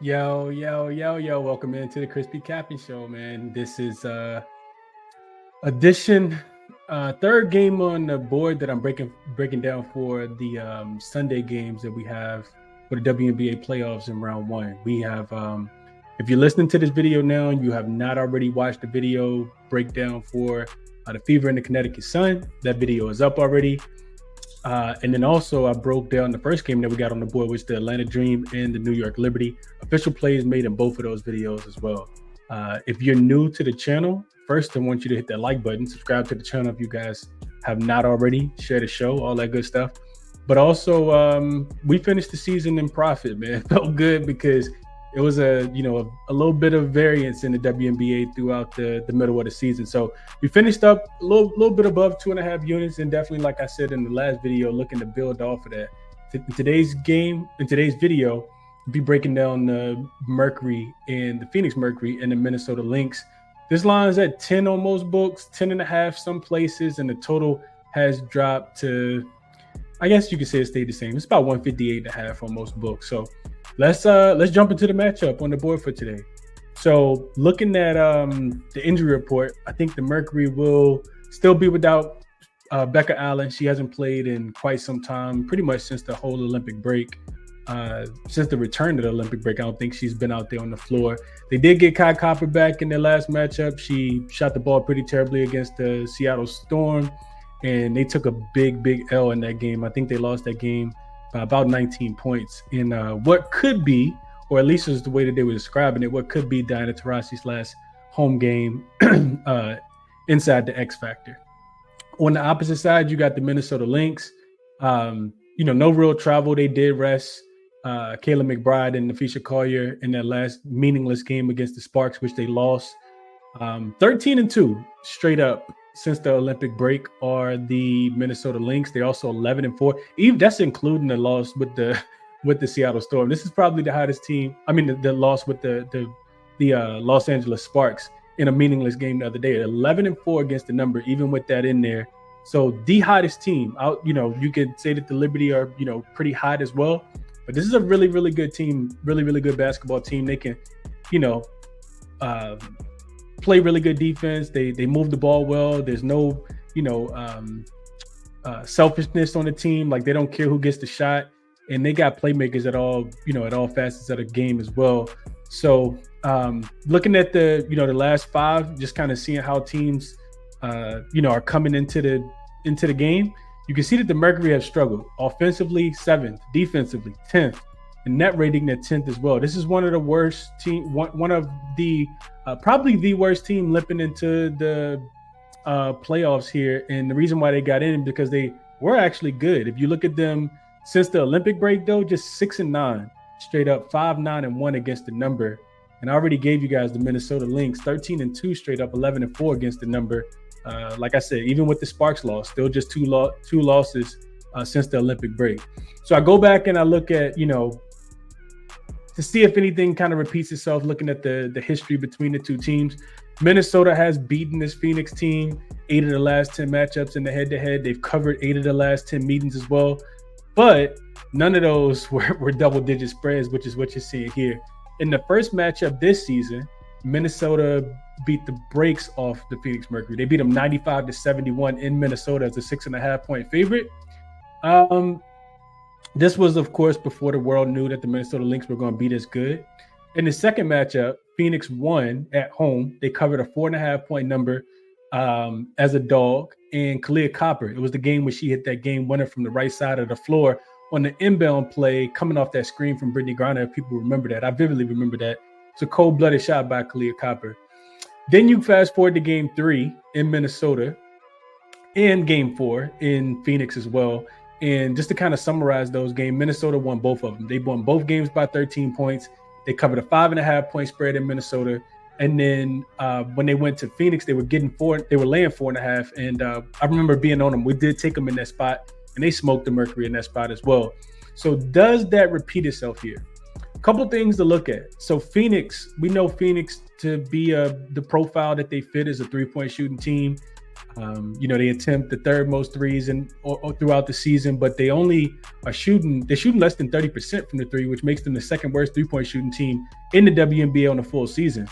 Yo. Welcome into the ChrisBeCappinn Show, man. This is edition third game on the board that I'm breaking down for the Sunday games that we have for the WNBA playoffs in round one. We have if you're listening to this video now and you have not already watched the video breakdown for the Fever and the Connecticut Sun, that video is up already. And then also I broke down the first game that we got on the board, which is the Atlanta Dream and the New York Liberty. Official plays made in both of those videos as well. If you're new to the channel, first I want you to hit that like button, subscribe to the channel if you guys have not already, share the show, all that good stuff. But also we finished the season in profit, man. It felt good because it was a little bit of variance in the WNBA throughout the middle of the season. So we finished up a little bit above 2.5 units, and definitely, like I said in the last video, looking to build off of that. In today's video, we'll be breaking down the Mercury and the Phoenix Mercury and the Minnesota Lynx. This line is at 10 on most books, 10.5 some places, and the total has dropped to, I guess you could say it stayed the same. It's about 158.5 on most books. So let's jump into the matchup on the board for today. So looking at the injury report, I think the Mercury will still be without Becca Allen. She hasn't played in quite some time, pretty much since the whole Olympic break. Since the return to the Olympic break, I don't think she's been out there on the floor. They did get Kai Copper back in their last matchup. She shot the ball pretty terribly against the Seattle Storm, and they took a big L in that game. I think they lost that game by about 19 points in what could be, or at least is the way that they were describing it, what could be Diana Taurasi's last home game inside the X Factor. On the opposite side, you got the Minnesota Lynx. No real travel. They did rest Kayla McBride and Nafisha Collier in that last meaningless game against the Sparks, which they lost. 13-2 straight up since the Olympic break are the Minnesota Lynx. They're also 11-4. Even that's including the loss with the Seattle Storm. This is probably the hottest team. I mean, the loss with the Los Angeles Sparks in a meaningless game the other day. 11-4 against the number, even with that in there. So the hottest team out. You could say that the Liberty are pretty hot as well. But this is a really good team, really good basketball team. They can, play really good defense. They move the ball well. There's no, selfishness on the team. Like, they don't care who gets the shot, and they got playmakers at all facets of the game as well. So looking at the last five, just kind of seeing how teams are coming into the game, you can see that the Mercury have struggled. Offensively, 7th, defensively, 10th, and net rating at 10th as well. This is one of the worst team, one of the probably the worst team limping into the playoffs here. And the reason why they got in because they were actually good. If you look at them since the Olympic break, though, just 6-9 straight up, 5-9-1 against the number. And I already gave you guys the Minnesota Lynx, 13-2 straight up, 11-4 against the number. Like I said, even with the Sparks loss, still just two losses since the Olympic break. So I go back and I look at, to see if anything kind of repeats itself, looking at the history between the two teams. Minnesota has beaten this Phoenix team 8 of the last 10 matchups in the head-to-head. They've covered 8 of the last 10 meetings as well. But none of those were double-digit spreads, which is what you're seeing here. In the first matchup this season, Minnesota beat the brakes off the Phoenix Mercury. They beat them 95-71 in Minnesota as a 6.5-point favorite. This was, of course, before the world knew that the Minnesota Lynx were going to be this good. In the second matchup, Phoenix won at home. They covered a 4.5-point number as a dog. And Kalia Copper, it was the game where she hit that game winner from the right side of the floor on the inbound play coming off that screen from Brittany Griner. If people remember that, I vividly remember that. It's a cold-blooded shot by Kalia Copper. Then you fast forward to game 3 in Minnesota and game 4 in Phoenix as well. And just to kind of summarize those games, Minnesota won both of them. They won both games by 13 points. They covered a 5.5-point spread in Minnesota. And then when they went to Phoenix, they were laying 4.5. And I remember being on them. We did take them in that spot, and they smoked the Mercury in that spot as well. So does that repeat itself here? A couple things to look at. So Phoenix, we know Phoenix to be the profile that they fit as a 3-point shooting team. They attempt the third most threes throughout the season, but they're shooting less than 30% from the three, which makes them the second worst 3-point shooting team in the WNBA on the full season.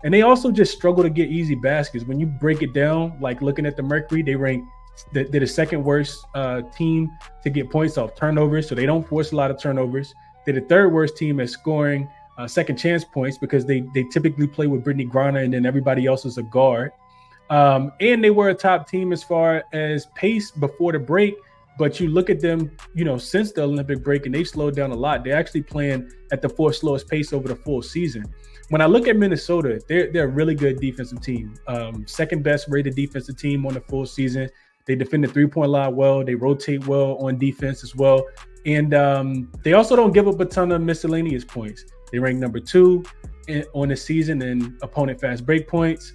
And they also just struggle to get easy baskets. When you break it down, like looking at the Mercury, they're the second worst team to get points off turnovers, so they don't force a lot of turnovers. They're the third worst team at scoring second chance points because they typically play with Brittany Griner and then everybody else is a guard. And they were a top team as far as pace before the break, but you look at them, since the Olympic break, and they've slowed down a lot. They're actually playing at the fourth slowest pace over the full season. When I look at Minnesota, they're a really good defensive team. Second best rated defensive team on the full season. They defend the three-point line well. They rotate well on defense as well. And they also don't give up a ton of miscellaneous points. They rank number 2 on the season in opponent fast break points.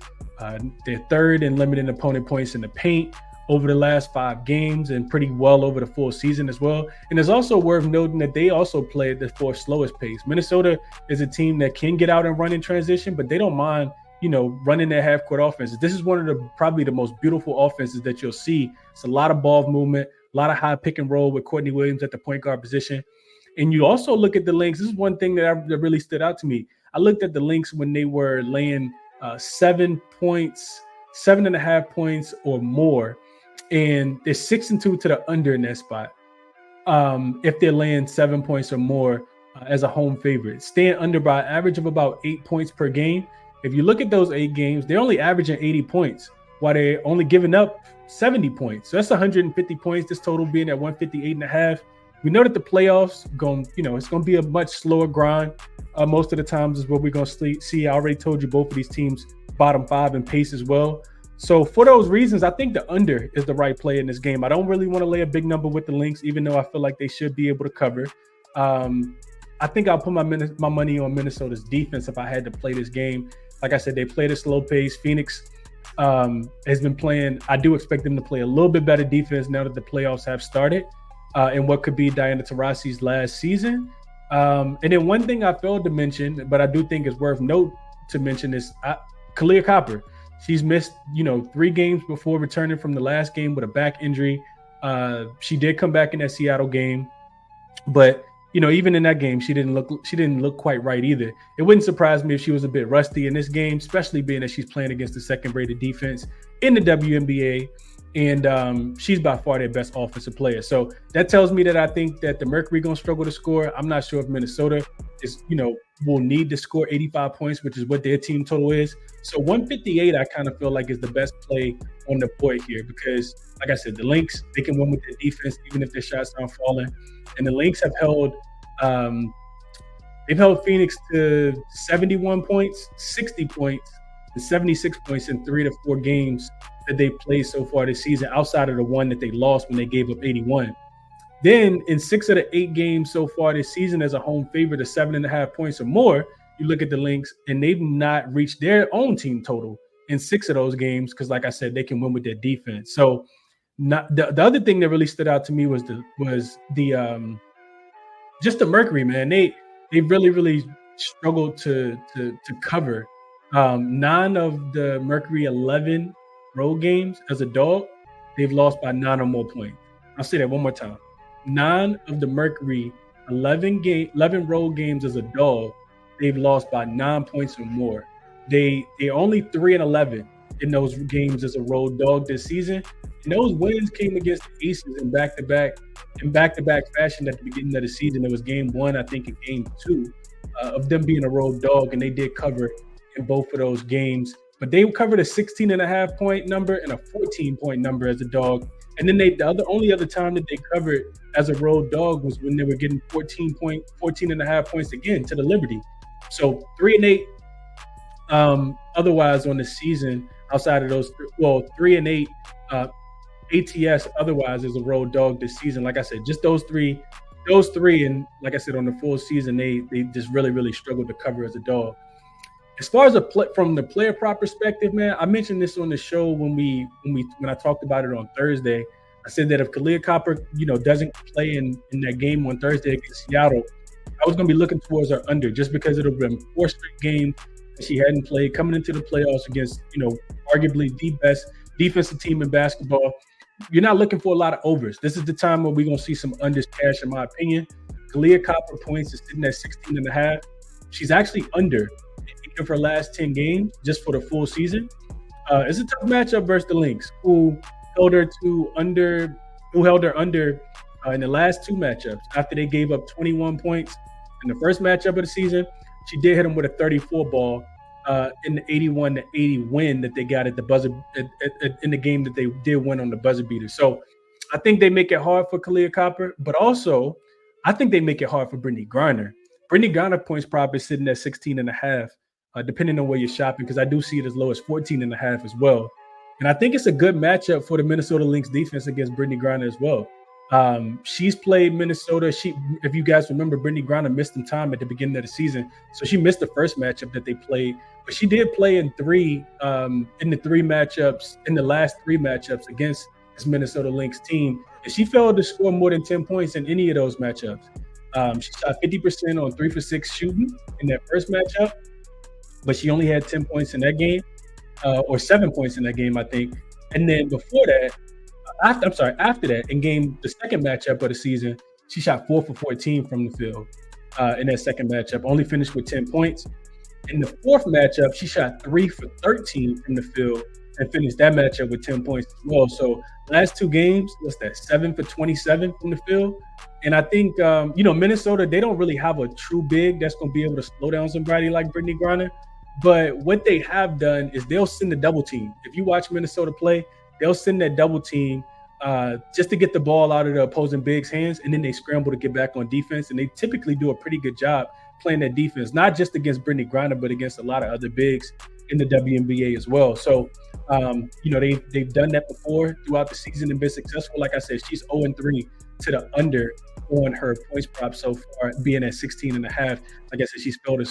They're third in limiting opponent points in the paint over the last 5 games and pretty well over the full season as well. And it's also worth noting that they also play at the fourth slowest pace. Minnesota is a team that can get out and run in transition, but they don't mind, running their half-court offenses. This is one of probably the most beautiful offenses that you'll see. It's a lot of ball movement, a lot of high pick and roll with Courtney Williams at the point guard position. And you also look at the Lynx. This is one thing that really stood out to me. I looked at the Lynx when they were laying 7 points, 7.5 points or more, and they're 6-2 to the under in that spot. If they're laying 7 points or more as a home favorite, staying under by an average of about 8 points per game. If you look at those 8 games, they're only averaging 80 points while they're only giving up 70 points. So that's 150 points. This total being at 158.5. We know that the playoffs it's going to be a much slower grind. Most of the times is what we're going to see. I already told you both of these teams bottom 5 in pace as well. So for those reasons, I think the under is the right play in this game. I don't really want to lay a big number with the Lynx, even though I feel like they should be able to cover. I think I'll put my money on Minnesota's defense if I had to play this game. Like I said, they played a slow pace. Phoenix has been playing. I do expect them to play a little bit better defense now that the playoffs have started in what could be Diana Taurasi's last season. And then one thing I failed to mention, but I do think is worth note to mention is Kahleah Copper. She's missed, 3 games before returning from the last game with a back injury. She did come back in that Seattle game, but even in that game, she didn't look quite right either. It wouldn't surprise me if she was a bit rusty in this game, especially being that she's playing against the second-rated defense in the WNBA, and she's by far their best offensive player. So that tells me that I think that the Mercury gonna struggle to score. I'm not sure if Minnesota is, will need to score 85 points, which is what their team total is. So 158, I kind of feel like is the best play on the board here because, like I said, the Lynx, they can win with their defense even if their shots aren't falling. And the Lynx have held Phoenix to 71 points, 60 points, and 76 points in 3 to 4 games that they played so far this season, outside of the one that they lost when they gave up 81. Then in 6 of the 8 games so far this season as a home favorite of 7.5 points or more, you look at the Lynx and they've not reached their own team total in 6 of those games because, like I said, they can win with their defense. So the other thing that really stood out to me was the just the Mercury, man. They really struggled to cover. 9 of the Mercury 11 road games as a dog, they've lost by 9 or more points. I'll say that one more time. 9 of the Mercury 11 road games as a dog, they've lost by 9 points or more. They're only 3-11 in those games as a road dog this season. And those wins came against the Aces in back-to-back fashion at the beginning of the season. There was game 1, I think, and game 2 of them being a road dog, and they did cover in both of those games. But they covered a 16.5 point number and a 14 point number as a dog. And then the only other time that they covered as a road dog was when they were getting 14.5 points again to the Liberty. So 3-8 otherwise on the season outside of those, 3-8 ATS otherwise as a road dog this season. Like I said, just those three, and like I said, on the full season, they just really struggled to cover as a dog. As far as from the player prop perspective, man, I mentioned this on the show when I talked about it on Thursday. I said that if Kahleah Copper, doesn't play in that game on Thursday against Seattle, I was going to be looking towards her under just because it'll been 4 straight games that she hadn't played coming into the playoffs against, arguably the best defensive team in basketball. You're not looking for a lot of overs. This is the time where we're going to see some unders cash, in my opinion. ChrisBeCappinn points is sitting at 16.5. She's actually under in 8 of her last 10 games just for the full season. It's a tough matchup versus the Lynx, who held her under in the last 2 matchups after they gave up 21 points in the first matchup of the season. She did hit them with a 34 ball in the 81-80 win that they got at the buzzer in the game that they did win on the buzzer beater. So I think they make it hard for ChrisBeCappinn, but also I think they make it hard for Brittney Griner. Brittney Griner points prop is sitting at 16.5, depending on where you're shopping, because I do see it as low as 14.5 as well. And I think it's a good matchup for the Minnesota Lynx defense against Brittney Griner as well. She's played Minnesota. If you guys remember, Brittney Griner missed some time at the beginning of the season, so she missed the first matchup that they played. But she did play in the last 3 matchups against this Minnesota Lynx team, and she failed to score more than 10 points in any of those matchups. She shot 50% on 3 for 6 shooting in that first matchup, but she only had 10 points in that game, or 7 points in that game, I think. And then before that, after that, the second matchup of the season, she shot 4 for 14 from the field in that second matchup, only finished with 10 points. In the fourth matchup, she shot 3 for 13 from the field and finished that matchup with 10 points as well. So last 2 games, what's that, 7 for 27 from the field. And I think, Minnesota, they don't really have a true big that's going to be able to slow down somebody like Brittney Griner. But what they have done is they'll send a double team. If you watch Minnesota play, they'll send that double team just to get the ball out of the opposing big's hands, and then they scramble to get back on defense. And they typically do a pretty good job playing that defense, not just against Brittney Griner, but against a lot of other bigs in the WNBA as well. So, they've done that before throughout the season and been successful. Like I said, she's 0-3 to the under on her points prop so far, being at 16.5. Like I said, she's failed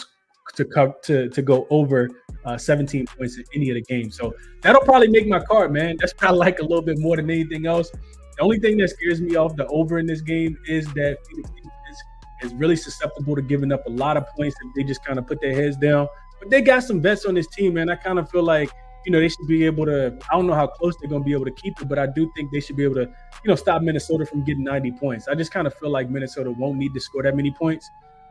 to go over 17 points in any of the games. So that'll probably make my card, man. That's probably like a little bit more than anything else. The only thing that scares me off the over in this game is that Phoenix defense is really susceptible to giving up a lot of points if they just kind of put their heads down. But they got some vets on this team, man. I kind of feel like, they should be able to, I don't know how close they're going to be able to keep it, but I do think they should be able to, stop Minnesota from getting 90 points. I just kind of feel like Minnesota won't need to score that many points.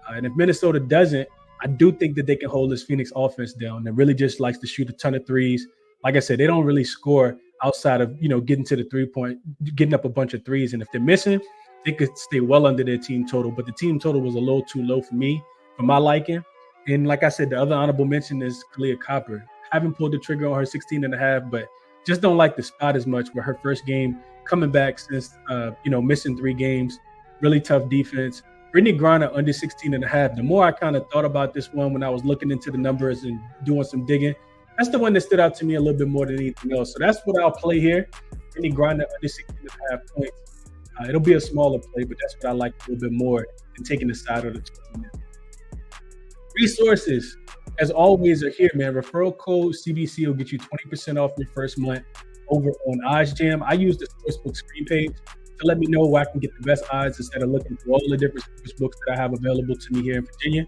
And if Minnesota doesn't, I do think that they can hold this Phoenix offense down. That really just likes to shoot a ton of threes. Like I said, they don't really score outside of, getting to the 3-point, getting up a bunch of threes. And if they're missing, they could stay well under their team total. But the team total was a little too low for me, for my liking. And like I said, the other honorable mention is ChrisBeCappinn. Haven't pulled the trigger on her 16.5, but just don't like the spot as much with her first game coming back since, missing 3 games. Really tough defense. Brittney Griner under 16.5. The more I kind of thought about this one when I was looking into the numbers and doing some digging, that's the one that stood out to me a little bit more than anything else. So that's what I'll play here. Brittney Griner under 16.5 points. It'll be a smaller play, but that's what I like a little bit more than taking the side of the tournament. Resources, as always, are here, man. Referral code CBC will get you 20% off your first month over on OddsJam. I use the sportsbook screen page to let me know where I can get the best odds instead of looking through all the different sportsbooks that I have available to me here in Virginia.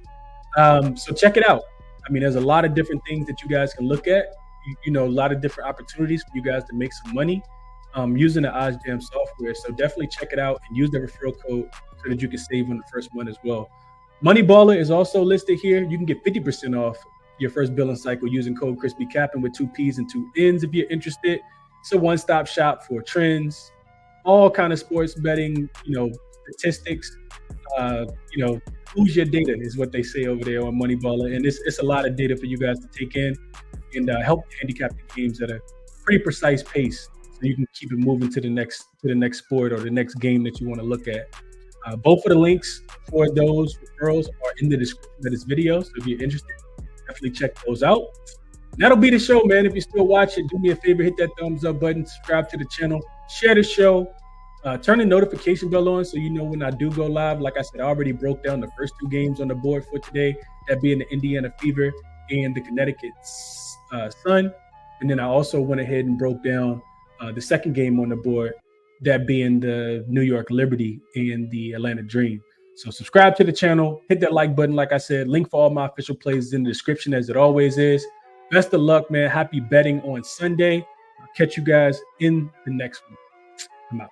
So check it out. I mean, there's a lot of different things that you guys can look at. A lot of different opportunities for you guys to make some money using the OddsJam software. So definitely check it out and use the referral code so that you can save on the first month as well. Moneyballer is also listed here. You can get 50% off your first billing cycle using code ChrisBeCappinn with 2 P's and 2 N's if you're interested. It's a one-stop shop for trends, all kind of sports betting, statistics, who's your data is what they say over there on Moneyballer. And it's a lot of data for you guys to take in and help handicap the games at a pretty precise pace so you can keep it moving to the next sport or the next game that you want to look at. Both of the links for those referrals are in the description of this video. So if you're interested, definitely check those out. And that'll be the show, man. If you're still watching, do me a favor, hit that thumbs up button, subscribe to the channel, share the show, turn the notification bell on so you know when I do go live. Like I said, I already broke down the first 2 games on the board for today, that being the Indiana Fever and the Connecticut Sun. And then I also went ahead and broke down the second game on the board, that being the New York Liberty and the Atlanta Dream. So subscribe to the channel, hit that like button. Like I said, link for all my official plays is in the description as it always is. Best of luck, man. Happy betting on Sunday. I'll catch you guys in the next one. I'm out.